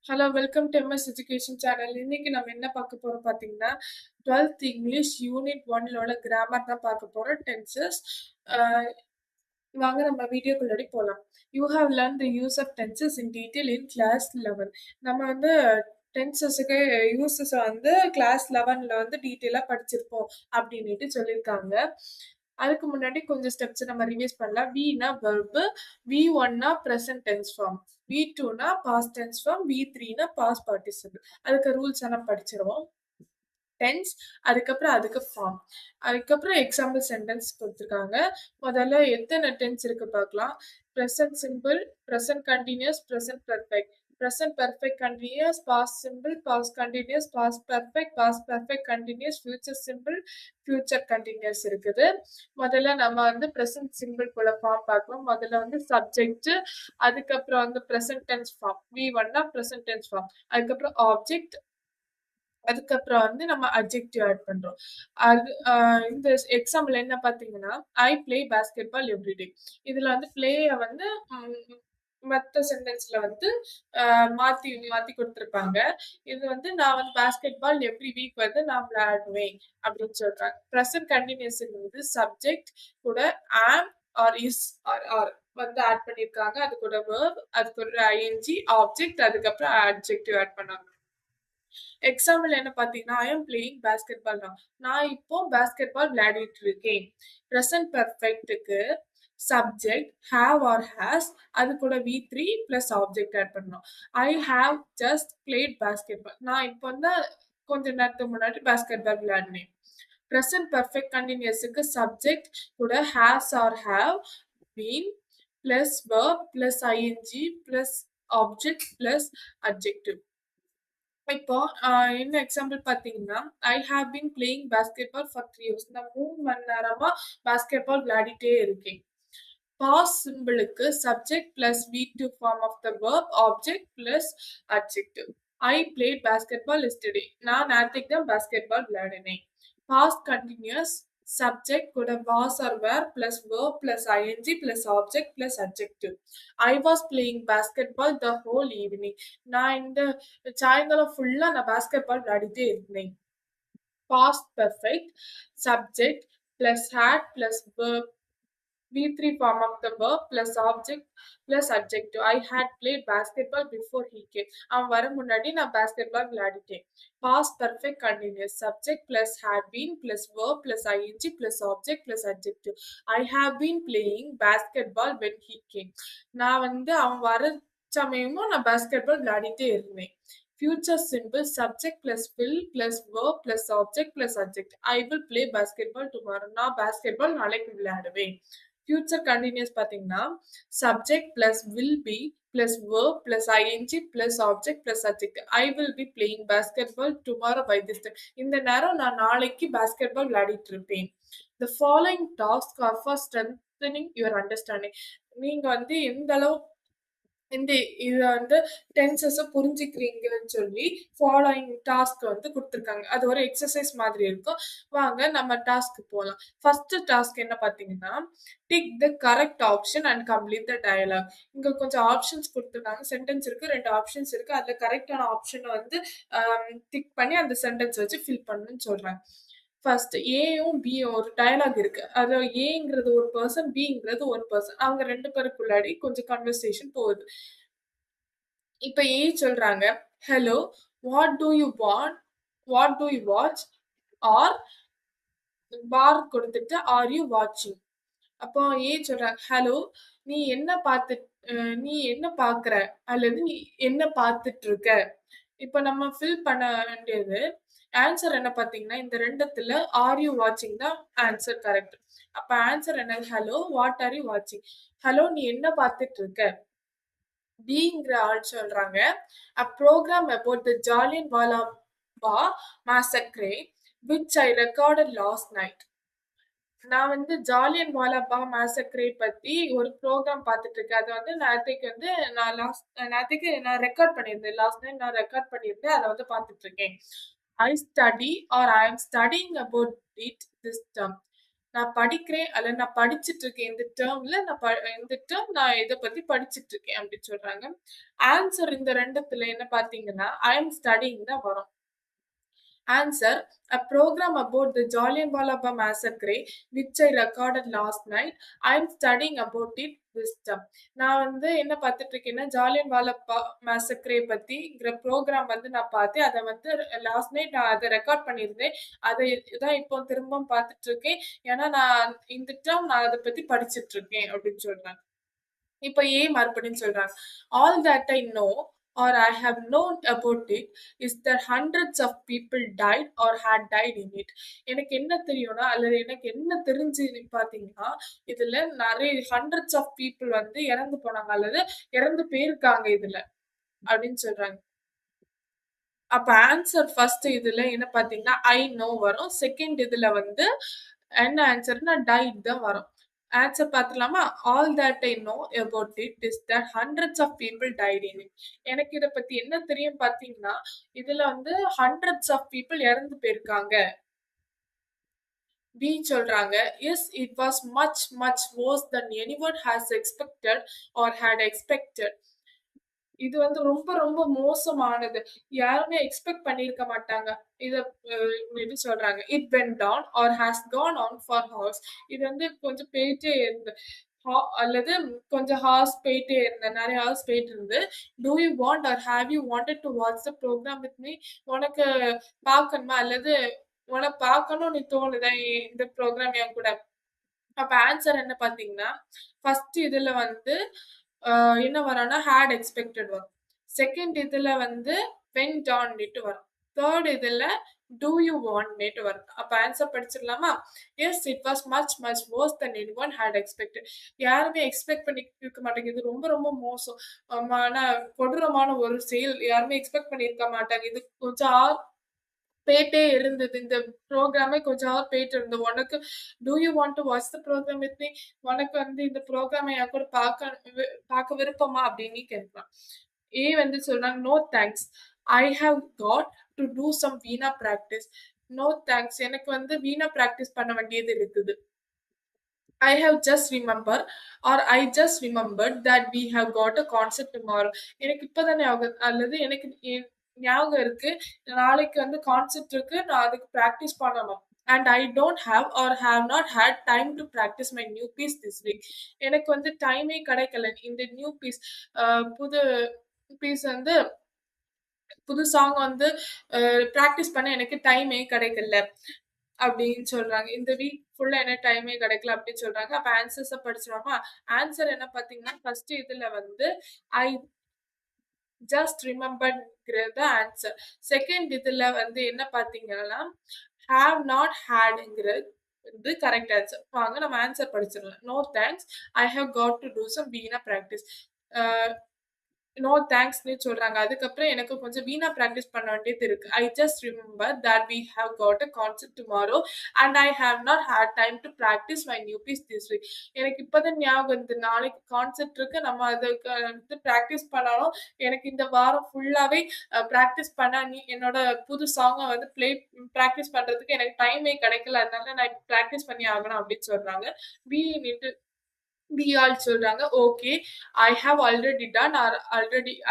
Hello welcome to MS education channel. இன்னைக்கு நம்ம என்ன பார்க்க போறோம் பார்த்தீங்கன்னா 12th இங்கிலீஷ் யூனிட் 1லோட கிராமர் தான் பார்க்க போறோம். டென்சஸ். வாங்க நம்ம வீடியோக்குள்ளடி போகலாம். You have learn the use of tenses in detail in class 11. நம்ம வந்து டென்சஸுக்கு யூசஸ் வந்து கிளாஸ் 11ல வந்து டீட்டெயிலாக படிச்சிருப்போம் அப்படின்னுட்டு சொல்லியிருக்காங்க. அதுக்கு முன்னாடி கொஞ்சம் ஸ்டெப்ஸ் நம்ம ரிவைஸ் பண்ணலாம். வினா வெர்பு, V1னா ப்ரெசன்ட் டென்ஸ் ஃபார்ம், V2னா பாஸ்ட் டென்ஸ் ஃபார்ம், V3னா பாஸ்ட் பார்ட்டிசிபிள். அதுக்கு ரூல்ஸ் எல்லாம் படிச்சிருவோம். டென்ஸ், அதுக்கப்புறம் அதுக்கு ஃபார்ம், அதுக்கப்புறம் எக்ஸாம்பிள் சென்டென்ஸ் கொடுத்துருக்காங்க. முதல்ல எத்தனை டென்ஸ் இருக்கு பார்க்கலாம். Present simple, present continuous, present perfect, present perfect continuous, past simple, past continuous, past perfect continuous, future simple, future continuous இருக்குது. முதல்ல நம்ம வந்து ப்ரெசன்ட் சிம்பிள் குள்ள ஃபார்ம் பார்க்கலாம். முதல்ல வந்து சப்ஜெக்ட், அதுக்கப்புறம் வந்து ப்ரெசன்ட் டென்ஸ் ஃபார்ம், V1னா ப்ரெசன்ட் டென்ஸ் ஃபார்ம், அதுக்கப்புறம் ஆப்ஜெக்ட், அதுக்கப்புறம் வந்து நம்ம அட்ஜெக்டிவ் ஆட் பண்றோம். அது இந்த எக்ஸாம்பிள் என்ன பார்த்தீங்கன்னா, I play basketball everyday. இதுல வந்து பிளேய வந்து மத்த சென்டென்ஸ்ல வந்து மாத்தி மாத்தி கொடுத்துருப்பாங்க. இது வந்து நான் வந்து பாஸ்கெட் பால் எவ்ரி வீக் வந்து நான் விளையாடுவேன் அப்படின்னு சொல்றாங்க. ப்ரெசன்ட் கண்டினியூஸ்ங்கிறது சப்ஜெக்ட் கூட ஆம் ஆர் இஸ் ஆர் வந்து ஆட் பண்ணியிருக்காங்க. அது கூட verb, அதுக்கு ஒரு ஐஎன்ஜி, ஆப்ஜெக்ட், அதுக்கப்புறம் அட்ஜெக்டிவ் ஆட் பண்ணாங்க. எக்ஸாம்பிள் என்ன பார்த்தீங்கன்னா, I am playing basketball now. நான் இப்போ பாஸ்கெட் பால் விளையாடிட்டு இருக்கேன். ப்ரெசன்ட் பெர்ஃபெக்ட்டுக்கு சப்ஜெக்ட் ஹேவ் ஆர் ஹேஸ், அது கூட V3 பிளஸ் ஆப்ஜெக்ட் ஆட் பண்ணணும். I have just played basketball. நான் இப்போ வந்து கொஞ்ச நேரத்துக்கு முன்னாடி பாஸ்கெட் பால் விளையாடினேன். ப்ரெசன்ட் பெர்ஃபெக்ட் கண்டினியூஸுக்கு சப்ஜெக்ட் கூட has R have been plus verb plus ING plus object plus adjective. இப்போ என்ன எக்ஸாம்பிள் பார்த்தீங்கன்னா, I have been playing basketball for 3 hours. நான் 3 மணி நேரமா பாஸ்கெட் பால் விளையாடிட்டே இருக்கேன். பாஸ்ட் சிம்பிளுக்கு subject plus V2 form of the verb, object plus adjective. I played basketball yesterday. நான் நேத்தைக்கு தான் பாஸ்கெட் பால் விளையாடினேன். பாஸ்ட் கண்டினியூஸ் சப்ஜெக்ட் கூட was or were plus verb plus ing plus object plus adjective. I was playing basketball the whole evening. நான் இந்த சாயங்காலம் ஃபுல்லா நான் பாஸ்கெட் பால் விளையாடிட்டே இருந்தேன். Past perfect subject plus had plus verb, V3 form of the verb plus object plus adjective. I had played basketball before he came. அவன் வர முன்னாடி நான் பாஸ்கெட்பால் விளையாடிட்டேன். Past perfect continuous subject plus had been plus verb plus ing plus object plus adjective. I have been playing basketball when he came. நான் வந்து அவன் வர சமயமும் நான் பாஸ்கெட்பால் விளையாடிட்டே இருந்தேன். Future simple subject plus will plus verb plus object plus adjective. I will play basketball tomorrow. நான் பாஸ்கெட்பால் நாளைக்கு விளையாடுவேன். ஃபியூச்சர் கண்டினியூஸ் பார்த்தீங்கன்னா subject plus will be plus verb plus ING plus object plus adjunct. I will be playing basketball tomorrow by this time. இந்த நேரம் நான் நாளைக்கு basketball விளையாடிட்டு இருப்பேன். The following task are for strengthening your understanding. நீங்க வந்து எந்த அளவு இந்த இத வந்து டென்சஸ புரிஞ்சுக்கிறீங்கன்னு சொல்லி ஃபாலோயிங் டாஸ்க் வந்து குடுத்துருக்காங்க. அது ஒரு எக்ஸர்சைஸ் மாதிரி இருக்கும். வாங்க நம்ம டாஸ்க்கு போலாம். ஃபர்ஸ்ட் டாஸ்க் என்ன பார்த்தீங்கன்னா, tick the correct option and complete the dialogue. இங்க கொஞ்சம் ஆப்ஷன்ஸ் குடுத்துருக்காங்க. சென்டென்ஸ் இருக்கு. 2 ஆப்ஷன்ஸ் இருக்கு. அதுல கரெக்ட்டான ஆப்ஷன வந்து டிக் பண்ணி அந்த சென்டென்ஸ் வச்சு ஃபில் பண்ணணும்னு சொல்றாங்க. ஃபர்ஸ்ட் ஏயும் பியும் ஒரு டயலாக் இருக்கு. அது ஏங்கிறது ஒரு பெர்சன், பிங்கிறது ஒரு பெர்சன். அவங்க 2 பேருக்குள்ளாடி கொஞ்சம் கன்வர்சேஷன் போகுது. இப்ப ஏ சொல்றாங்க, hello, what do you want, what do you watch, ஆர் பார் கொடுத்துட்டு ஆர் யூ வாட்சிங். அப்போ ஏ சொல்றாங்க, ஹலோ, நீ என்ன பார்த்து நீ என்ன பார்க்குற, அல்லது நீ என்ன பார்த்துட்டு இருக்க. இப்ப நம்ம ஃபில் பண்ண வேண்டியது ஆன்சர் என்ன பார்த்தீங்கன்னா, இந்த 2த்துல ஆர் யூ வாட்சிங் தான் ஆன்சர் கரெக்ட். அப்ப ஆன்சர் என்ன? ஹலோ, வாட் ஆர் யூ வாட்சிங். ஹலோ, நீ என்ன பார்த்துட்டு இருக்க. பிங்கிற ஆள் சொல்றாங்க, a program about the Jallianwala Bagh massacre which I recorded last night. நான் வந்து ஜாலியன்வாலா பாக் மேசக்ரே பத்தி ஒரு ப்ரோக்ராம் பார்த்துட்டு இருக்கேன். அது வந்து நேத்தைக்கு நான் ரெக்கார்ட் பண்ணியிருந்தேன். லாஸ்ட் நைட் நான் ரெக்கார்ட் பண்ணியிருந்தேன். அத வந்து பார்த்துட்டு இருக்கேன். I study or I am studying about it this term. நான் படிக்கிறேன் அல்ல நான் படிச்சுட்டு இருக்கேன் இந்த டேர்ம்ல இந்த டேர்ம் நான் இதை பத்தி படிச்சுட்டு இருக்கேன் அப்படின்னு சொல்றாங்க. ஆன்சர் இந்த ரெண்டுத்துல என்ன பாத்தீங்கன்னா ஐ எம் ஸ்டடிங் தான் வரும். Answer: A program about the Jallianwala Bagh massacre, which I recorded last night. I am studying about it this term. நான் வந்து என்ன பார்த்துட்டு இருக்கேன்னா ஜாலியன்வாலா மேசக்ரே பத்திங்கிற ப்ரோக்ராம் வந்து நான் பார்த்தேன். அதை வந்து லாஸ்ட் நைட் நான் அதை ரெக்கார்ட் பண்ணியிருந்தேன். அதை தான் இப்போ திரும்ப பார்த்துட்டு இருக்கேன். ஏன்னா நான் இந்த டேர்ம் நான் அதை பத்தி படிச்சுட்டு இருக்கேன் அப்படின்னு சொல்றாங்க. இப்ப மறுபடியும் சொல்றாங்க. All that I know or I have known about it is that hundreds of people died or had died in it. எனக்கு என்ன தெரியும்னா அல்லது எனக்கு என்ன தெரிஞ்சு பாத்தீங்கன்னா இதுல நிறைய ஹண்ட்ரட்ஸ் ஆஃப் பீப்புள் வந்து இறந்து போனாங்க அல்லது இறந்து போயிருக்காங்க இதுல அப்படின்னு சொல்றாங்க. அப்ப ஆன்சர் ஃபர்ஸ்ட் இதுல என்ன பாத்தீங்கன்னா ஐ நோ வரும். செகண்ட் இதுல வந்து என்ன ஆன்சர்னா டைட் தான் வரும். ஆன்சர் பார்த்துலாமா? All that I know about it is that hundreds of people died in it. எனக்கு இதை பத்தி என்ன தெரியும் பாத்தீங்கன்னா இதுல வந்து ஹண்ட்ரட்ஸ் ஆஃப் பீப்புள் இறந்து போயிருக்காங்க. பி சொல்றாங்க S it was much much worse than anyone has expected or had expected. இது வந்து ரொம்ப ரொம்ப மோசமானது. யாருமே எக்ஸ்பெக்ட் பண்ணியிருக்க மாட்டாங்க. இத எப்படி சொல்றாங்க? It went down or has gone on for hours. இது வந்து கொஞ்சம் போயிட்டே இருந்து அல்லது கொஞ்சம் ஹார்ஸ் போயிட்டே இருந்த நிறைய ஹார்ஸ் போயிட்டு இருந்து do you want or have you wanted to watch the programme with me? உனக்கு பார்க்கணுமா அல்லது உனக்கு பார்க்கணும் நீ தோணுதா இந்த ப்ரோக்ராம் என் கூட? அப்ப ஆன்சர் என்ன பாத்தீங்கன்னா ஃபர்ஸ்ட் இதுல வந்து என்ன வரும்னா ஹேட் எக்ஸ்பெக்டட் வரும். செகண்ட் இதுல வந்து வென்ட் ஆன் வரும். தேர்ட் இதுல டூ யூ வாண்ட் வரும். அப்ப ஆன்சர் படிச்சிடலாமா? Yes it was much much worse than anyone had expected. யாருமே எக்ஸ்பெக்ட் பண்ணி இருக்க மாட்டாங்க. இது ரொம்ப ரொம்ப மோசம் கொடூரமான ஒரு செயல். யாருமே எக்ஸ்பெக்ட் பண்ணியிருக்க மாட்டாங்க. இது கொஞ்சம் போயிட்டே இருந்தது. இந்த ப்ரோக்ராமே கொஞ்சம் ஹவர் போயிட்டு இருந்தது. உனக்கு do you want to watch the programme with me? உனக்கு வந்து இந்த ப்ரோக்ராமை என் கூட பார்க்க விருப்பமா அப்படின்னு கேட்கலாம். வந்து சொல்றாங்க no thanks, I have got to do some veena practice. No thanks, எனக்கு வந்து வீணா பிராக்டிஸ் பண்ண வேண்டியது இருக்குது. I have just remembered or I just remembered that we have got a concert tomorrow. எனக்கு இப்பதான் ஞாபகம் அல்லது எனக்கு ஞாபகம் இருக்கு நாளைக்கு வந்து கான்செர்ட் இருக்கு, நான் அதுக்கு பிராக்டிஸ் பண்ணணும். And I don't have or have not had time to practice my new piece this week. எனக்கு வந்து டைமே கிடைக்கல இந்த நியூ பீஸ் புது பீஸ் வந்து புது சாங் வந்து பிராக்டிஸ் பண்ண எனக்கு டைமே கிடைக்கல அப்படின்னு சொல்றாங்க. இந்த வீக் ஃபுல்லா என்ன டைமே கிடைக்கல அப்படின்னு சொல்றாங்க. அப்ப ஆன்சர்ஸ் படிச்சிருவாமா? ஆன்சர் என்ன பாத்தீங்கன்னா ஃபர்ஸ்ட் இதுல வந்து ஐ ஜஸ்ட் ரிமெம்பர்ங்கிறது ஆன்சர். செகண்ட் இதுல வந்து என்ன பாத்தீங்கன்னா ஹாவ் நாட் ஹேட்ங்கிறது வந்து கரெக்ட் ஆன்சர். வாங்க நம்ம ஆன்சர் படிச்சிடலாம். No thanks, I have got to do some veena practice. No தேங்க்ஸ்னு சொல்றாங்க. அதுக்கப்புறம் எனக்கு கொஞ்சம் வீணா பிராக்டிஸ் பண்ண வேண்டியது இருக்கு. I just remember that we have got a concert tomorrow and I have not had time to practise my new piece this week. எனக்கு இப்பதான் ஞாபகம் வந்து நாளைக்கு கான்சர்ட் இருக்கு, நம்ம அதுக்கு வந்து பிராக்டிஸ் பண்ணாலும் எனக்கு இந்த வாரம் ஃபுல்லாவே பிராக்டிஸ் பண்ண என்னோட புது சாங்கை வந்து பிராக்டிஸ் பண்றதுக்கு எனக்கு டைமே கிடைக்கல, அதனால நான் பிராக்டிஸ் பண்ணி ஆகணும் அப்படின்னு சொல்றாங்க. வி நீட் we all சொல்றாங்க okay I have already done or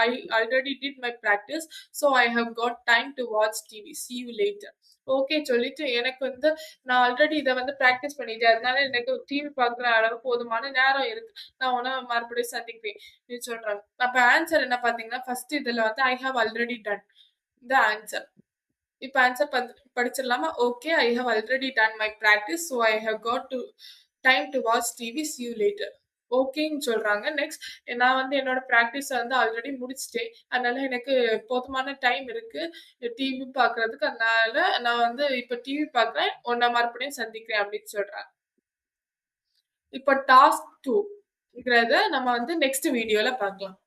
I already did my practice so I have got time to watch TV see you later. Okay சொல்லிட்டு எனக்கு வந்து நான் ஆல்ரெடி இதை வந்து ப்ராக்டிஸ் பண்ணிட்டேன், அதனால எனக்கு டிவி பார்க்குற அளவு போதுமான நேரம் இருக்கு, நான் உன மறுபடியும் சந்திக்கிறேன் சொல்றாங்க. அப்ப ஆன்சர் என்ன பாத்தீங்கன்னா ஃபர்ஸ்ட் இதுல வந்து I have already done the answer. இப்ப ஆன்சர் படிச்சிடலாமா? Okay I have already done my practice so I have got to time to watch TV see you later. ஓகேன்னு சொல்றாங்க. நெக்ஸ்ட் நான் வந்து என்னோட ப்ராக்டிஸ் வந்து ஆல்ரெடி முடிச்சிட்டேன், அதனால எனக்கு போதுமான டைம் இருக்கு டிவி பாக்குறதுக்கு, அதனால நான் வந்து இப்ப டிவி பாக்குறேன், உன்னை மறுபடியும் சந்திக்கிறேன் அப்படின்னு சொல்றாங்க. இப்ப டாஸ்க் 2ங்கிறத நம்ம வந்து நெக்ஸ்ட் வீடியோல பார்க்கலாம்.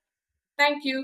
தேங்க்யூ.